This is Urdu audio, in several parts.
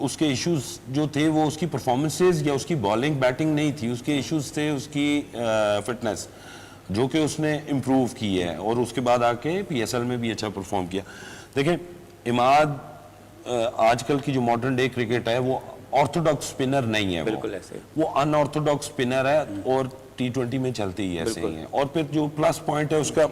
اس کے ایشوز جو تھے وہ اس کی پرفارمنسز یا اس کی بالنگ بیٹنگ نہیں تھی, اس کے ایشوز تھے اس کی فٹنس, جو کہ اس نے امپروو کی ہے اور اس کے بعد آ کے پی ایس ایل میں بھی اچھا پرفارم کیا. دیکھیں عماد آج کل کی جو ماڈرن ڈے کرکٹ ہے وہ آرتھوڈاکس اسپنر نہیں ہے, بالکل ایسے وہ ان آرتھوڈاکس اسپنر ہے اور T20 میں چلتے ہی ایسے ہی ہیں. اور پھر جو پلس پوائنٹ ہے اس کا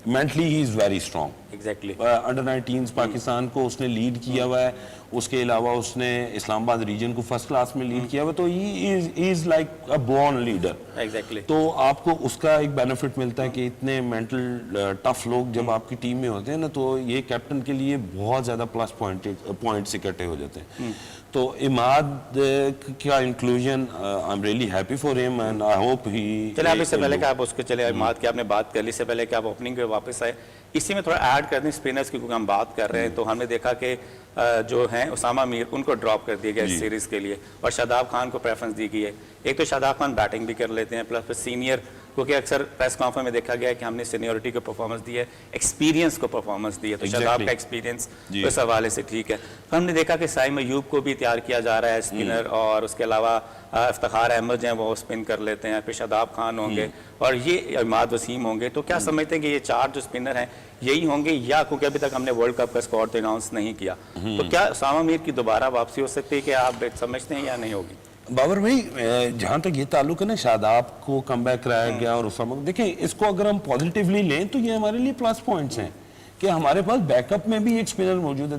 mentally he is very strong. Exactly under 19 Pakistan کو اس نے لیڈ کیا ہوا ہے, اس کے علاوہ اس نے اسلام آباد ریجن کو فرسٹ کلاس میں لیڈ کیا ہوا ہے, تو he is like a born leader. Exactly تو آپ کو اس کا ایک بینیفٹ ملتا ہے کہ اتنے مینٹل ٹف لوگ جب آپ کی ٹیم میں ہوتے ہیں نا, تو یہ کیپٹن کے لیے بہت زیادہ پلس پوائنٹس اکٹھے ہو جاتے ہیں. تو عماد کا inclusion I am really happy for ہم اینڈ آئی ہوپ ہی. چلے آپ اس سے پہلے کہ آپ اس کے چلے عماد کی آپ نے بات کر لی, اس سے پہلے کہ آپ اوپننگ پہ واپس آئے, اسی میں تھوڑا ایڈ کر دیں اسپنرز کی, کیونکہ ہم بات کر رہے ہیں تو ہم نے دیکھا کہ جو ہیں اسامہ میر ان کو ڈراپ کر دیا گیا اس سیریز کے لیے اور شاداب خان کو پریفرنس دی گئی ہے. ایک تو شاداب خان بیٹنگ بھی کر لیتے ہیں پلس سینئر, کیونکہ اکثر پریس کانفرنس میں دیکھا گیا ہے کہ ہم نے سینیورٹی کو پرفارمنس دی ہے, ایکسپیرینس کو پرفارمنس دی ہے, تو شاداب کا ایکسپیرینس اس حوالے سے ٹھیک ہے. تو ہم نے دیکھا کہ سائم ایوب کو بھی تیار کیا جا رہا ہے اسپنر, اور اس کے علاوہ افتخار احمد جو ہیں وہ اسپن کر لیتے ہیں, پھر شاداب خان ہوں گے اور یہ عماد وسیم ہوں گے. تو کیا سمجھتے ہیں کہ یہ 4 جو اسپنر ہیں یہی ہوں گے, یا کیونکہ ابھی تک ہم نے ورلڈ کپ کا اسکواڈ تو اناؤنس نہیں کیا, تو کیا اسامہ میر کی دوبارہ واپسی ہو سکتی ہے, کہ آپ سمجھتے ہیں یا نہیں ہوگی؟ بابر بھائی جہاں تک یہ تعلق ہے نا, شاداب کو کم بیک کرایا گیا اور اسامہ, دیکھیں اس کو اگر ہم پازیٹیولی لیں تو یہ ہمارے لیے پلس پوائنٹس ہیں کہ ہمارے پاس بیک اپ میں بھی ایک اسپنر موجود ہے.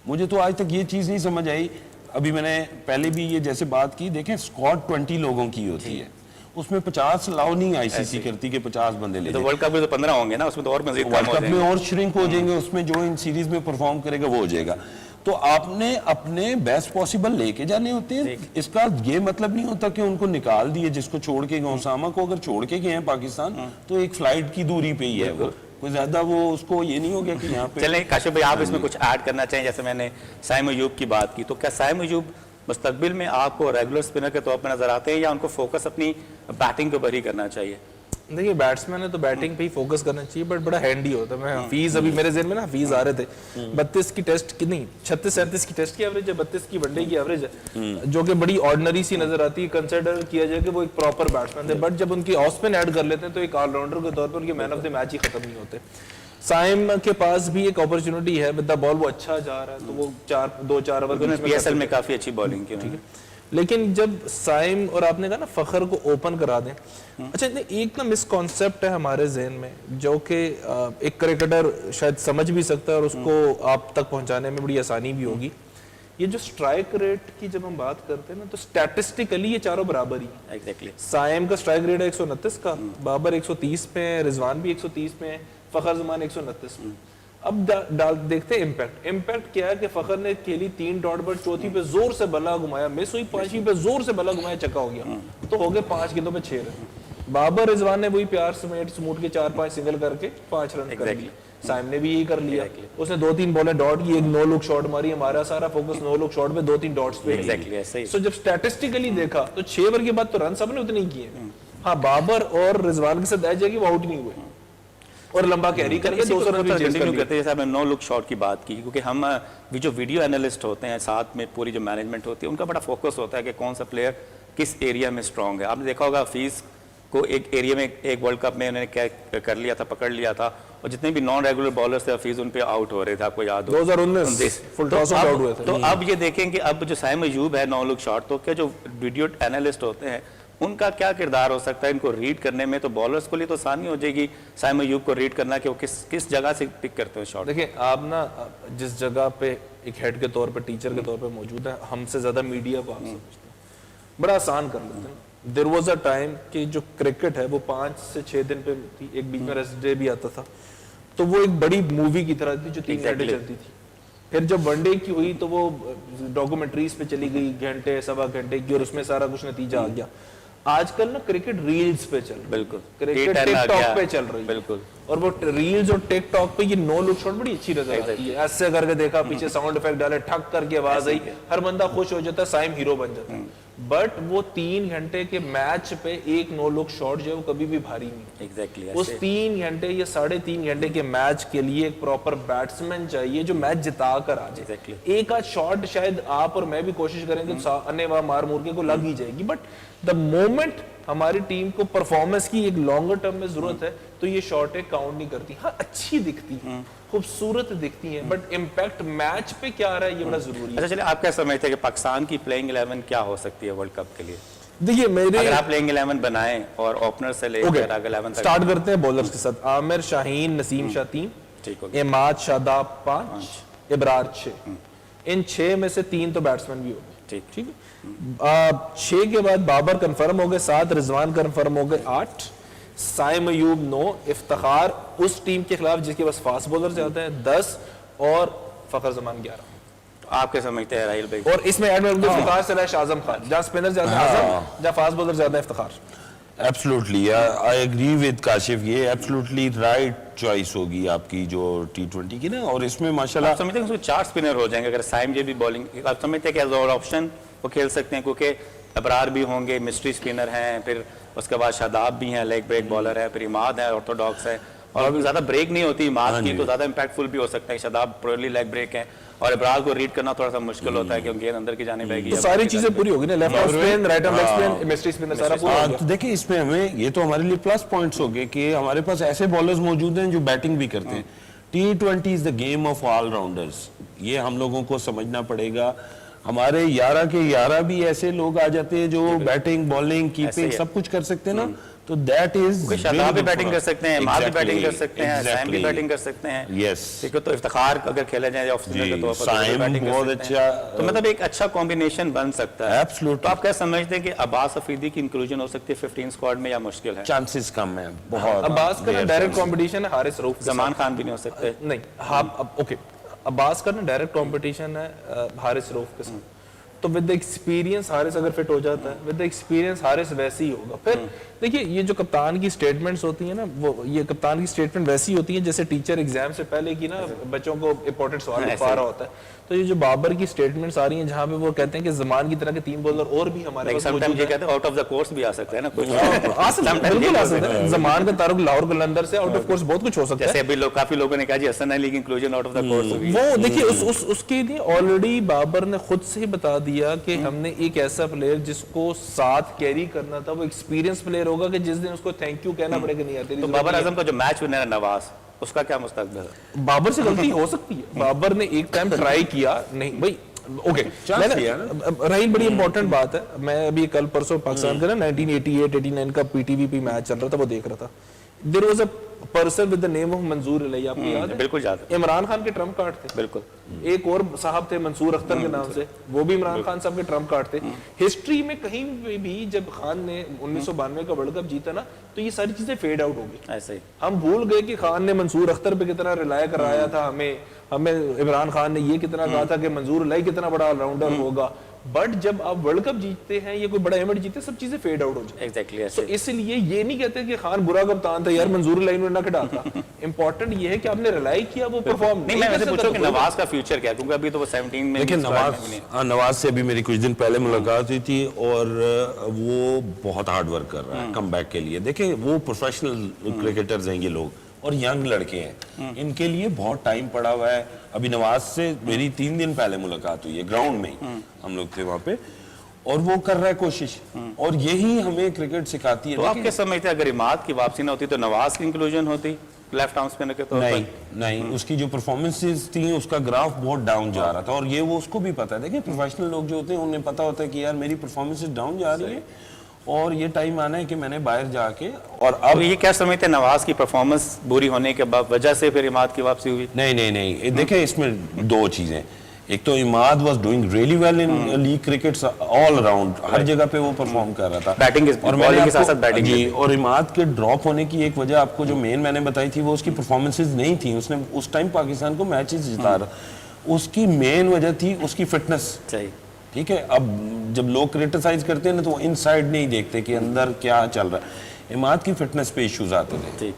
مجھے تو آج تک یہ چیز نہیں سمجھ آئی, ابھی میں نے پہلے بھی یہ جیسے بات کی, دیکھیں اسکواڈ 20 لوگوں کی ہوتی ہے, اس میں 50 الاؤ نہیں آئی سی سی کرتی کہ 50 بندے لے. تو ورلڈ کپ میں تو 15 ہوں گے نا, اس میں تو اور مزید ورلڈ کپ میں اور شرنک ہو جائیں گے, اس میں جو ان سیریز میں پرفارم کرے گا وہ ہو جائے گا. تو آپ نے اپنے بیسٹ پاسبل لے کے جانے ہوتے ہیں. اس کا یہ مطلب نہیں ہوتا کہ ان کو نکال دیے, جس کو چھوڑ کے گئے اسامہ کو اگر چھوڑ کے گئے ہیں پاکستان تو ایک فلائٹ کی دوری پہ ہی ہے, وہ کوئی زیادہ وہ اس کو یہ نہیں ہو گیا کہ یہاں پہ. چلیں کاشف بھائی آپ اس میں کچھ ایڈ کرنا چاہیں, جیسے میں نے سائم ایوب کی بات کی, تو کیا سائم ایوب مستقبل میں آپ کو ریگولر اسپنر کے طور پر نظر آتے ہیں, یا ان کو فوکس اپنی بیٹنگ کے اوپر ہی کرنا چاہیے؟ دیکھیے بیٹسمین ہے تو بیٹنگ پہ ہی فوکس کرنا چاہیے, بٹ بڑا ہینڈی ہوتا ہے. میں حفیظ ابھی میرے ذہن میں نا حفیظ آ رہے تھے, 32 کی ٹیسٹ کی نہیں 36-37 کی ٹیسٹ کی ایوریج ہے, 32 کی ون ڈے کی ایوریج ہے, جو کہ بڑی آرڈنری سی نظر آتی ہے کنسیڈر کیا جائے کہ وہ ایک پراپر بیٹسمین تھے. بٹ جب ان کی آف اسپن ایڈ کر لیتے ہیں تو ایک آل راؤنڈر کے طور پر ان کے مین آف دی میچ ہی ختم نہیں ہوتے. سائم کے پاس بھی ایک اپرچونٹی ہے ود دا بال, وہ اچھا جا رہا ہے, تو وہ 2-4 اوور پی ایس ایل میں کافی اچھی بالنگ کی. لیکن جب سائم اور آپ نے کہا نا فخر کو اوپن کرا دیں, اچھا ایک نا مس کانسیپٹ ہے ہمارے ذہن میں جو کہ ایک کرکٹر شاید سمجھ بھی سکتا ہے اور اس کو آپ تک پہنچانے میں بڑی آسانی بھی ہوگی. یہ جو سٹرائک ریٹ کی جب ہم بات کرتے ہیں نا, تو سٹیٹسٹیکلی یہ چاروں برابر ہی ہیں. ایگزیکٹلی سائم کا سٹرائک ریٹ ہے 129 کا, بابر 130 پہ ہے, رضوان بھی 130 پہ ہے, فخر زمان 129 پہ. اب دیکھتے ہیں امپیکٹ کیا ہے کہ فخر نے کھیلی 3 ڈاٹ پر, چوتھی پہ زور سے بلا گھمایا مس ہوئی, 5ویں پہ زور سے بلا گھمایا چکا ہو گیا, تو ہو گئے 5 گیندوں پہ 6 رن. بابر رضوان نے وہی پیار سموٹ کے 4-5 سنگل کر کے 5 رن کر لیے. سائم نے بھی یہی کر لیا, اس نے 2-3 بالیں ڈاٹ کی, ایک نو لک شاٹ ماری, ہمارا سارا فوکس نو لک شاٹ پہ 2-3 ڈاٹس پہ. سو جب اسٹیٹسٹیکلی دیکھا تو 6 اوور کے بعد تو رن سب نے اتنے ہی کیے. ہاں بابر اور رضوان کے ساتھ ایج ہے کہ وہ آؤٹ نہیں ہوئے اور لمبا کیری کر کے 200 رن بھی چیز کر لیے. جیسے آپ نے نو لک شاٹ کی بات کی, کیونکہ ہم جو ویڈیو اینالسٹ ہوتے ہیں ساتھ میں پوری جو مینجمنٹ ہوتی ہے ان کا بڑا فوکس ہوتا ہے کہ کون سا پلیئر کس ایریا میں اسٹرانگ ہے. آپ نے دیکھا ہوگا حفیظ کو ایک ایریا میں ایک ورلڈ کپ میں انہوں نے کر لیا تھا, پکڑ لیا تھا, اور جتنے بھی نان ریگولر بالرز تھے حفیظ ان پہ آؤٹ ہو رہے تھے, آپ کو یاد ہو 2019 فل ٹاس آؤٹ ہوئے تھے. تو اب یہ دیکھیں کہ اب جو سائم ایوب ہے نو لک شاٹ, تو کیا جو ویڈیو اینالسٹ ہوتے ہیں ان کا کیا کردار ہو سکتا ہے ان کو ریڈ کرنے میں؟ تو بالرز کو لیے تو آسانی ہو جائے گی سائم ایوب کو ریڈ کرنا کہ وہ کس جگہ سے پک کرتے ہیں شاٹ. دیکھیں آپ نا جس جگہ پہ ایک ہیڈ کے طور پہ ٹیچر کے طور پہ موجود ہے, ہم سے زیادہ میڈیا کو آپ سمجھتے ہیں, بڑا آسان کر لیتے ہیں. دیر واز اے ٹائم کہ جو کرکٹ ہے وہ 5 سے 6 دن پہ تھی, ایک بیچ میں ریسٹ ڈے بھی آتا تھا, تو وہ ایک بڑی مووی کی طرح تھی جو 3 گھنٹے چلتی تھی. پھر جب ون ڈے کی ہوئی تو وہ ڈاکومنٹریز پہ چلی گئی, گھنٹے سوا گھنٹے کی, اور اس میں سارا کچھ نتیجہ آ گیا. آج کل نا کرکٹ ریلز پہ چل رہی ہے, بالکل کرکٹ ٹک ٹاک پہ چل رہی ہے, بالکل, اور وہ ریلز اور ٹک ٹاک پہ یہ نو لک شاٹ بڑی اچھی نظر آتی ہے. ایسے کر کے دیکھا, پیچھے ساؤنڈ افیکٹ ڈالے, ٹھک کر کے آواز آئی, ہر بندہ خوش ہو جاتا ہے, سائم ہیرو بن جاتا ہے. بٹ وہ 3 گھنٹے کے میچ پہ ایک نو لک شاٹ جو ہے وہ کبھی بھی بھاری نہیں. ایگزیکٹلی اس 3 گھنٹے یا 3.5 گھنٹے کے میچ کے لیے ایک پراپر بیٹسمین چاہیے جو میچ جتا کر آ جائے. ایک آدھ شاٹ شاید آپ اور میں بھی کوشش کریں کہ انے واہ مار مور کے کو لگ ہی جائے گی, بٹ دا مومنٹ ہماری ٹیم کو پرفارمنس کی ایک لانگر ٹرم میں ضرورت ہے تو یہ شاٹیں کاؤنٹ نہیں کرتی. ہاں اچھی دکھتی ہیں, خوبصورت دکھتی ہیں, بٹ امپیکٹ میچ پہ کیا آ رہا ہے یہ بڑا ضروری ہے. اچھا چلیے, آپ کیا سمجھتے ہیں کہ پاکستان کی پلینگ 11 کیا ہو سکتی ہے ورلڈ کپ کے لیے؟ دیکھیے میرے اگر آپ پلینگ 11 بنائیں اور اوپنر سے لے کر اگر 11 سٹارٹ کرتے ہیں بولرز کے ساتھ. عامر شاہین نسیم شاہ 3, ٹھیک ہو اماد شاداب 5, ابرار 6. ان 6 میں سے 3 تو بیٹسمین بھی ہو گئے. ٹھیک ہے, 6 کے بعد بابر کنفرم ہو گئے 7, رضوان کنفرم ہو گئے 8, سائم ایوب 9, افتخار اس ٹیم کے خلاف جس کے پاس فاسٹ بولر زیادہ ہیں 10, اور فخر زمان 11. آپ کیا سمجھتے ہیں راہیل بھائی؟ اور اس میں ایڈ میں افتخار سے رہا اعظم خان, جہاں اسپنر زیادہ ہے اعظم, جہاں فاسٹ بولر زیادہ ہے Iftikhar. Absolutely, I agree with Kashif, یہ absolutely right چوائس ہوگی آپ کی جو T20 کی نا. اور اس میں ماشاءاللہ آپ سمجھتے ہیں کہ اس کو 4 اسپنر ہو جائیں گے اگر سائم جے بھی بولنگ, آپ سمجھتے ہیں کہ ایز اور آپشن وہ کھیل سکتے ہیں کیونکہ ابرار بھی ہوں گے, مسٹری اسپنر ہیں, پھر اس کے بعد شاداب بھی ہیں, لیگ بریک بالر ہے, پھر اماد ہے, آرتھوڈاکس ہے, اور زیادہ بریک نہیں ہوتی اماد کی تو زیادہ امپیکٹ فل بھی ہو سکتا ہے. شاداب پرولی لیگ بریک ہے اور ابرار کو ریڈ کرنا تھوڑا سا مشکل ہوتا ہے کیونکہ گیند اندر کی جانب آئے گی. تو ساری چیزیں پوری ہوگی نا, left of spin, right of league spin, mystery spin, سارا پورا ہو گیا. دیکھیں اس میں ہمیں یہ تو ہمارے لیے پلس پوائنٹس ہو گئے کہ ہمارے پاس ایسے بالرز موجود ہیں جو بیٹنگ بھی کرتے ہیں. T20 is the game of all rounders, یہ ہم لوگوں کو سمجھنا پڑے گا. ہمارے 11 کے 11 بھی ایسے لوگ آ جاتے ہیں جو بیٹنگ, بالنگ, کیپنگ سب کچھ کر سکتے ہیں نا, تو دیٹ از شاداب بھی بیٹنگ کر سکتے ہیں, اماد بھی بیٹنگ کر سکتے ہیں, سائم بھی بیٹنگ کر سکتے ہیں. یس, ٹھیک ہے, تو افتخار اگر کھیلا جائے آف اسپنر کے طور پر سائم بہت اچھا, تو مطلب ایک اچھا کمبینیشن بن سکتا ہے. تو آپ کیا سمجھتے ہیں کہ عباس افریدی کی انکلوژن ہو سکتی ہے 15 اسکواڈ میں یا مشکل ہے؟ چانسز کم ہیں بہت. عباس کا ڈائریکٹ کمپٹیشن ہے حارث رؤف, زمان خان بھی نہیں ہو سکتے. نہیں ہاں اوکے, عباس کا نا ڈائریکٹ کمپٹیشن ہے حارث رؤف کے ساتھ, تو ود ایکسپیرینس حارث اگر فٹ ہو جاتا ہے, ود ایکسپیرینس حارث ویسے ہی ہوگا. پھر دیکھیے یہ جو کپتان کی سٹیٹمنٹس ہوتی ہیں نا, وہ یہ کپتان کی سٹیٹمنٹ ویسی ہوتی ہیں جیسے ٹیچر ایگزام سے پہلے کی نا بچوں کو امپورٹنٹ سوال لکھوا رہا ہوتا ہے. تو یہ جو بابر کی سٹیٹمنٹس آ رہی ہیں جہاں پہ وہ کہتے ہیں کہ زمان کی طرح کے 3 بولر اور بھی ہمارے پاس موجود ہیں. یہ کہتے ہیں آؤٹ آف دا کورس بھی آ سکتا ہے نا کچھ, بالکل آ سکتا ہے. زمان کا تعلق لاہور قلندر سے, آؤٹ آف کورس بہت کچھ ہو سکتا ہے. جیسے ابھی کافی لوگوں نے کہا جی حسن علی کی inclusion out of the course ہوگی. وہ دیکھیے اس کے لیے آلریڈی بابر نے خود سے ہی بتا دیا کہ ہم نے ایک ایسا پلیئر جس کو ساتھ کیری کرنا تھا, وہ ایکسپیرینس پلیئر ہوگا کہ جس دن اس کو تھینک یو کہنا پڑے گا نہیں آتے. تو بابر اعظم کا جو میچ ونر ہے نواز, اس کا کیا مستقبل ہے؟ بابر سے غلطی ہو سکتی ہے, بابر نے ایک ٹائم ٹرائی کیا, نہیں بھائی اوکے رحیل بڑی امپورٹنٹ بات ہے. میں ابھی کل پرسوں پاکستان کا نا 1988-89 کا پی ٹی وی پی میچ چل رہا تھا, وہ دیکھ رہا تھا. There was a person with the name of Manzoor علیہ, آپ کو یاد ہے؟ بالکل یاد ہے, عمران خان کے ٹرمپ کارڈ تھے. بالکل. ایک اور صاحب تھے منصور اختر کے نام سے, وہ بھی عمران خان صاحب کے ٹرمپ کارڈ تھے. ہسٹری میں کہیں بھی جب خان نے 1992 کا ورلڈ کپ جیتا نا, تو یہ ساری چیزیں فیڈ آؤٹ ہو گئی. ایسے ہی ہم بھول گئے کہ خان نے منصور اختر پہ کتنا ریلائے کرایا تھا ہمیں عمران خان نے یہ کتنا کہا تھا کہ منظور علیہ کتنا بڑا آل راؤنڈر ہوگا. بٹ جب آپ ورلڈ کپ جیتتے ہیں یا کوئی بڑا ایونٹ جیتے ہیں, سب چیزیں فیڈ آؤٹ ہو جاتی ہیں. ایگزیکٹلی. تو اس لیے یہ نہیں کہتے کہ خان برا کپتان تھا یار, منظور علیہ نے نہ کھڑا تھا. امپورٹنٹ یہ ہے کہ آپ نے ریلائی کیا, وہ پرفارم نہیں. میں ویسے پوچھوں کہ نواز کا فیوچر کیا ہے, کیونکہ ابھی تو وہ 17 میں. لیکن نواز سے ابھی میری کچھ دن پہلے ملاقات ہوئی تھی اور وہ بہت ہارڈ ورک کر رہا ہے کم بیک کے لیے. دیکھیں وہ پروفیشنل کرکٹرز ہیں یہ لوگ, اور ینگ لڑکے ہیں, ان کے لیے بہت ٹائم پڑا ہوا ہے. ابھی نواز سے میری 3 دن پہلے ملاقات ہوئی ہے, گراؤنڈ میں ہی ہم لوگ تھے وہاں پہ, اور وہ کر رہا ہے کوشش, اور یہی ہمیں کرکٹ سکھاتی ہے. تو آپ کیا سمجھتے ہیں اگر اماد کی واپسی نہ ہوتی تو نواز کی انکلوژن ہوتی لیفٹ آرم اسپنر کے طور پر؟ نہیں, اس کی جو پرفارمنسز تھیں اس کا گراف بہت ڈاؤن جا رہا تھا, اور یہ وہ اس کو بھی پتا ہے. دیکھیں پروفیشنل لوگ جو ہوتے ہیں انہیں پتا ہوتا ہے کہ یار میری پرفارمنسز ڈاؤن جا رہی ہے, اور یہ ٹائم آنا ہے کہ میں نے باہر جا کے. اور اب یہ کیا سمجھتے ہیں نواز کی پرفارمنس بری ہونے کے وجہ سے پھر اماد کی واپسی ہوئی؟ نہیں, دیکھیں اس میں 2 چیزیں. ایک تو Imad was doing really well in league cricket all around, ہر جگہ پہ وہ پرفارم کر رہا تھا. بیٹنگ اور بالنگ کے ساتھ ساتھ بیٹنگ. جی, اور اماد کے ڈراپ ہونے کی ایک وجہ آپ کو جو میں نے بتائی تھی, وہ اس کی پرفارمنسز نہیں تھیں. اس نے اس ٹائم پاکستان کو میچز جتا رہا, اس کی مین وجہ تھی اس کی فٹنس. صحیح, ٹھیک ہے. اب جب لوگ کرٹیسائز کرتے ہیں نا, تو وہ ان سائڈ نہیں دیکھتے کہ اندر کیا چل رہا ہے. اماد کی فٹنس پہ ایشوز آتے تھے.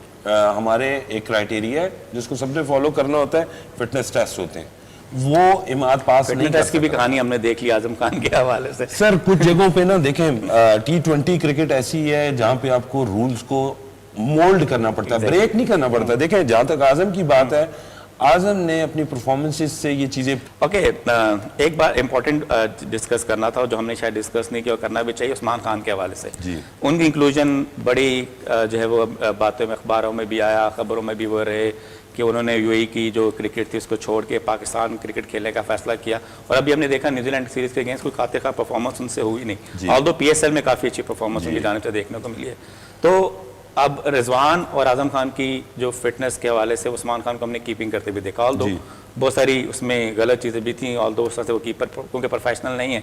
ہمارے ایک کرائٹیریا ہے جس کو سب نے فالو کرنا ہوتا ہے, فٹنس ٹیسٹ ہوتے ہیں. وہ عماد پاس نہیں کر ٹیسٹ کی بھی کہانی ہم نے دیکھ لی اعظم خان کے حوالے سے. سر کچھ جگہوں پہ نا دیکھیں T20 کرکٹ ایسی ہے جہاں پہ آپ کو رولز کو مولڈ کرنا پڑتا ہے, بریک نہیں کرنا پڑتا. دیکھیں جہاں تک اعظم کی بات ہے, اعظم نے اپنی پرفارمنسز سے یہ چیزیں اوکے. ایک بار امپورٹنٹ ڈسکس کرنا تھا جو ہم نے شاید ڈسکس نہیں کیا اور کرنا بھی چاہیے, عثمان خان کے حوالے سے. ان کی انکلوژن بڑی جو ہے وہ باتوں میں اخباروں میں بھی آیا, خبروں میں بھی وہ رہے کہ انہوں نے یو اے کی جو کرکٹ تھی اس کو چھوڑ کے پاکستان کرکٹ کھیلنے کا فیصلہ کیا. اور ابھی ہم نے دیکھا نیوزی لینڈ سیریز کے اگینسٹ کوئی خاطر خواہ پرفارمنس ان سے ہوئی نہیں, آلدو پی ایس ایل میں کافی اچھی پرفارمنس ان کی جانب سے دیکھنے کو ملی ہے. تو اب رضوان اور اعظم خان کی جو فٹنس کے حوالے سے عثمان خان کو ہم نے کیپنگ کرتے بھی دیکھا, آلدو بہت ساری اس میں غلط چیزیں بھی تھیں, آلدو اس طرح سے وہ کیپر کیونکہ پروفیشنل نہیں ہے.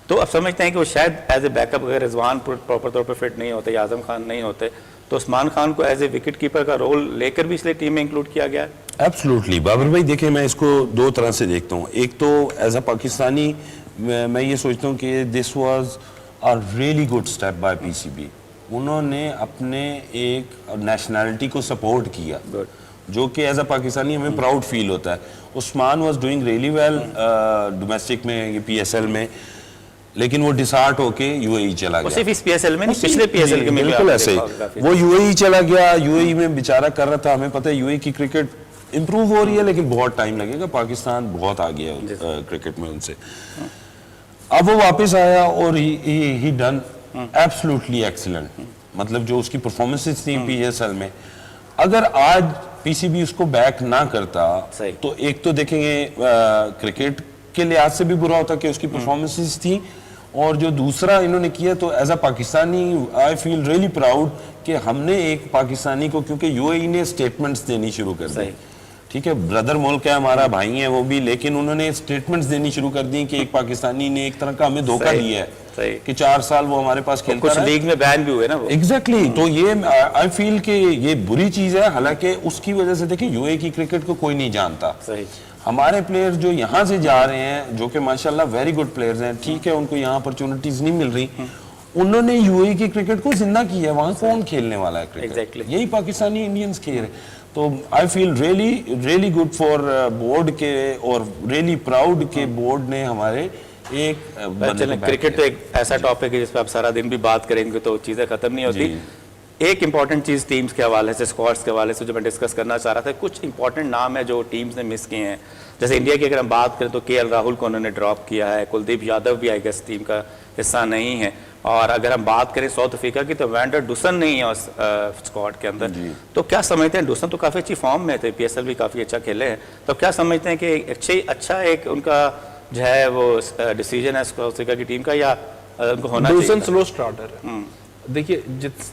تو اب سمجھتے ہیں کہ وہ شاید ایز اے بیک اپ اگر رضوان پراپر طور پہ فٹ نہیں ہوتے یا اعظم خان نہیں ہوتے تو عثمان خان کو ایز اے وکٹ کیپر کا رول لے کر بھی اس لیے ٹیم میں انکلوڈ کیا گیا ہے. ایبسلوٹلی بابر بھائی, دیکھیں میں اس کو دو طرح سے دیکھتا ہوں. ایک تو ایز اے پاکستانی میں یہ سوچتا ہوں کہ this was a really good step by P C B. انہوں نے اپنے ایک نیشنلٹی کو سپورٹ کیا جو کہ ایز اے پاکستانی ہمیں پراؤڈ فیل ہوتا ہے. Usman was doing really well domestic میں, پی ایس ایل میں, لیکن وہ ڈسارٹ ہو کے یو اے ای چلا گیا. صرف اس پی ایس ایل میں نہیں, پچھلے پی ایس ایل کے میں بالکل ایسے ہی وہ یو اے ای چلا گیا. یو اے ای میں بیچارہ کر رہا تھا, ہمیں پتہ ہے یو اے ای کی کرکٹ امپروو ہو رہی ہے لیکن بہت ٹائم لگے گا, پاکستان بہت آ گیا کرکٹ میں ان سے. اب وہ واپس آیا اور ہی ڈن ایبسلوٹلی ایکسلنٹ. مطلب جو اس کی پرفارمنسز تھیں پی ایس ایل میں, اگر آج پی سی بی اس کو بیک نہ کرتا تو ایک تو دیکھیں گے کرکٹ کے لحاظ سے بھی برا ہوتا کہ اس کی پرفارمنسز تھیں, اور جو دوسرا انہوں نے کیا تو as a Pakistani I feel really proud کہ ہم نے ایک پاکستانی کو, کیونکہ یو اے ای نے اسٹیٹمنٹس دینی شروع کر دی, ٹھیک ہے بردر ملک ہے ہمارا, بھائی ہیں وہ بھی, لیکن انہوں نے اسٹیٹمنٹس دینی شروع کر دی کہ ایک پاکستانی نے ایک طرح کا ہمیں دھوکہ دیا ہے کہ 4 سال وہ ہمارے پاس کھیلتا رہا. کچھ لیگ میں بین بھی ہوئے نا وہ. ایگزیکٹلی. تو یہ آئی فیل کہ یہ بری چیز ہے, حالانکہ اس کی وجہ سے دیکھیں یو اے کی کرکٹ کو کوئی نہیں جانتا. ہمارے پلیئر جو یہاں سے جا رہے ہیں جو کہ ماشاءاللہ ویری گڈ پلیئرز ہیں, ٹھیک ہے ان کو یہاں اپرچونٹیز نہیں مل رہی, انہوں نے یو اے کی کرکٹ کو زندہ کیا ہے. وہاں کون کھیلنے والا ہے کرکٹ؟ یہی پاکستانی انڈینز کھیل رہے. تو I feel really good for board کے, اور ریئلی پراؤڈ کہ بورڈ نے ہمارے ایک کرکٹ تو ایک ایسا ٹاپک ہے جس پہ آپ سارا دن بھی بات کریں گے تو چیزیں ختم نہیں ہوتی. ایک امپورٹنٹ چیز ٹیمز کے حوالے سے, اسکواڈز کے حوالے سے جو میں ڈسکس کرنا چاہ رہا تھا, کچھ امپورٹنٹ نام ہے جو ٹیمز نے مس کیے ہیں. جیسے انڈیا کی اگر ہم بات کریں تو کے ایل راہل کو انہوں نے ڈراپ کیا ہے, کلدیپ یادو بھی آئی گیس ٹیم کا حصہ نہیں ہے, اور اگر ہم بات کریں ساؤتھ افریقہ کی تو وینڈر ڈوسن نہیں ہے اس اسکواڈ کے اندر. تو کیا سمجھتے ہیں, ڈوسن تو کافی اچھی فارم میں تھے, پی ایس ایل بھی کافی اچھا کھیلے ہیں, تو کیا سمجھتے ہیں کہ اچھا ایک ان کا جو ہے وہ ڈیسیجن ہے ساؤتھ افریقہ کی ٹیم کا, یا ان کو ہونا چاہیے؟ ڈوسن سلو سٹارٹر ہے. دیکھیے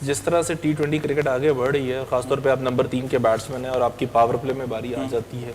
جس طرح سے T20 کرکٹ آگے بڑھ رہی ہے, خاص طور پہ آپ نمبر 3 کے بیٹسمین ہیں اور آپ کی پاور پلے میں باری آ جاتی ہے,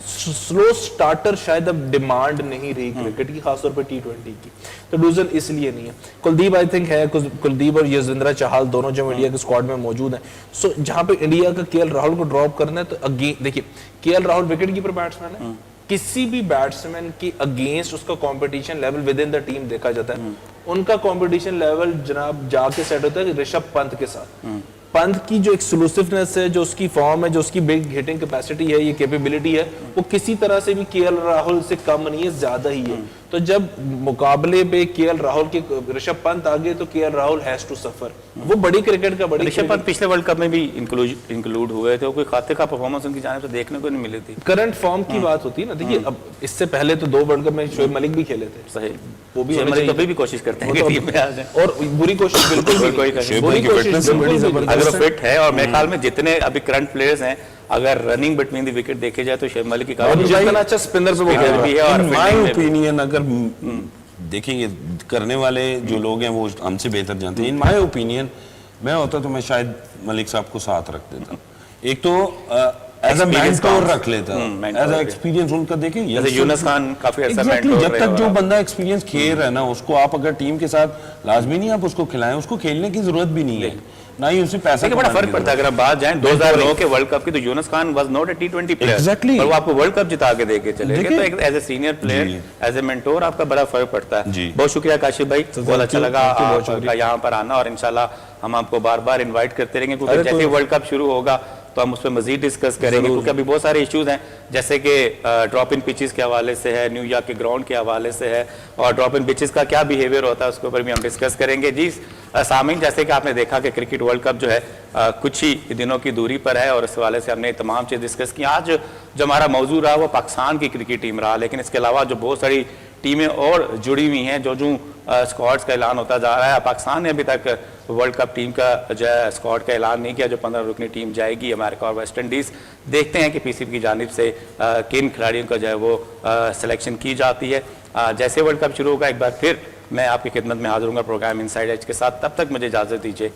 سلو سٹارٹر شاید اب ڈیمانڈ نہیں رہی کرکٹ کی, خاص طور پہ T20 کی. تو ڈوزن اس لیے نہیں ہے. کلدیپ آئی تھنک ہے, کلدیپ اور یزویندر چہل دونوں جو انڈیا کے اسکواڈ میں موجود ہیں. سو جہاں پہ انڈیا کا کے ایل راہل کو ڈراپ کرنا ہے تو دیکھیے کے L Rahul wicket keeper batsman ہے, کسی بھی بیٹسمین کی اگینسٹ اس کا competition level with in the team دیکھا جاتا ہے. ان کا کمپٹیشن لیول جناب جا کے سیٹ ہوتا ہے رشب پنت کے ساتھ. پنت کی جو ایکسکلوسیونیس ہے, جو اس کی فارم ہے, جو اس کی بگ ہٹنگ کیپیسٹی ہے, یہ کیپیبلٹی ہے, وہ کسی طرح سے بھی کے ایل راہل سے کم نہیں ہے, زیادہ ہی ہے. تو جب مقابلے پہ کے ایل راہل کے رشب پنت آگے تو کے L Rahul has to suffer. وہ بڑی کرکٹ کا بڑی رشب پنت پچھلے ورلڈ کپ میں بھی انکلوڈ ہوئے تھے, کوئی خاطر کا پرفارمنس ان کی جانب سے دیکھنے کو نہیں ملی تھی. کرنٹ فارم کی بات ہوتی ہے نا. دیکھیے اب اس سے پہلے تو 2 ورلڈ کپ میں شعیب ملک بھی کھیلے تھے. صحیح, وہ بھی بھی کوشش کرتے ہیں کہ ٹیم میں آ جائیں, اور بری کوشش بالکل بھی اگر وہ فٹ ہے. اور میرے خیال میں جتنے ابھی کرنٹ پلیئرز ہیں, اگر رننگ بٹوین دی وکٹ دیکھے جائے تو شعیب ملک کی کافی اچھا اسپنر پہ بھی ہے. اور مائی اوپینین اگر دیکھیں گے کرنے والے جو لوگ ہیں وہ ہم سے بہتر جانتے ہیں. ان مائی اوپینین میں ہوتا تو میں شاید ملک صاحب کو ساتھ رکھ دیتا. ایک تو ایز اے مینٹور رکھ لیتا, ایز اے ایکسپیرینس ان کا دیکھیں. جیسے یونس خان کافی عرصہ مینٹور رہے. جب تک جو بندہ ایکسپیرینس کھیل رہا ہے نا, اس کو آپ اگر ٹیم کے ساتھ لازمی نہیں آپ اس کو کھلائیں, اس کو کھیلنے کی ضرورت بھی نہیں ہے, نہ ہی اسے پیسہ. بڑا فرق پڑتا ہے. اگر آپ بات جائیں 2009 کے ورلڈ کپ کی تو Younis Khan was not a T20 player, اور وہ آپ کو ورلڈ کپ جتا کے دے کے چلے گئے. تو as a senior player, as a mentor آپ کا بڑا فرق پڑتا ہے. بہت شکریہ کاشف بھائی, بہت اچھا لگا آپ کا یہاں پر آنا, اور انشاءاللہ ہم آپ کو بار بار انوائٹ کرتے رہیں گے, کیونکہ جیسے ورلڈ کپ شروع ہوگا تو ہم اس پہ مزید ڈسکس کریں گے کیونکہ ابھی بہت سارے ایشوز ہیں جیسے کہ ڈراپ ان پچز کے حوالے سے ہے, نیو یارک کے گراؤنڈ کے حوالے سے ہے, اور ڈراپ ان پچز کا کیا بیہیویئر ہوتا ہے اس کے اوپر بھی ہم ڈسکس کریں گے. جی سامعین, جیسے کہ آپ نے دیکھا کہ کرکٹ ورلڈ کپ جو ہے کچھ ہی دنوں کی دوری پر ہے اور اس حوالے سے ہم نے تمام چیز ڈسکس کی. آج جو ہمارا موضوع رہا وہ پاکستان کی کرکٹ ٹیم رہا, لیکن اس کے علاوہ جو بہت ساری ٹیمیں اور جڑی ہوئی ہیں جو اسکواڈز کا اعلان ہوتا جا رہا ہے. پاکستان نے ابھی تک ورلڈ کپ ٹیم کا جو ہے اسکواڈ کا اعلان نہیں کیا جو 15 رکنی ٹیم جائے گی امریکہ اور ویسٹ انڈیز. دیکھتے ہیں کہ پی سی بی کی جانب سے کن کھلاڑیوں کا جو ہے وہ سلیکشن کی جاتی ہے. جیسے ورلڈ کپ شروع ہوگا ایک بار پھر میں آپ کی خدمت میں حاضر ہوں گا پروگرام انسائیڈ ایج کے ساتھ. تب تک مجھے اجازت دیجیے.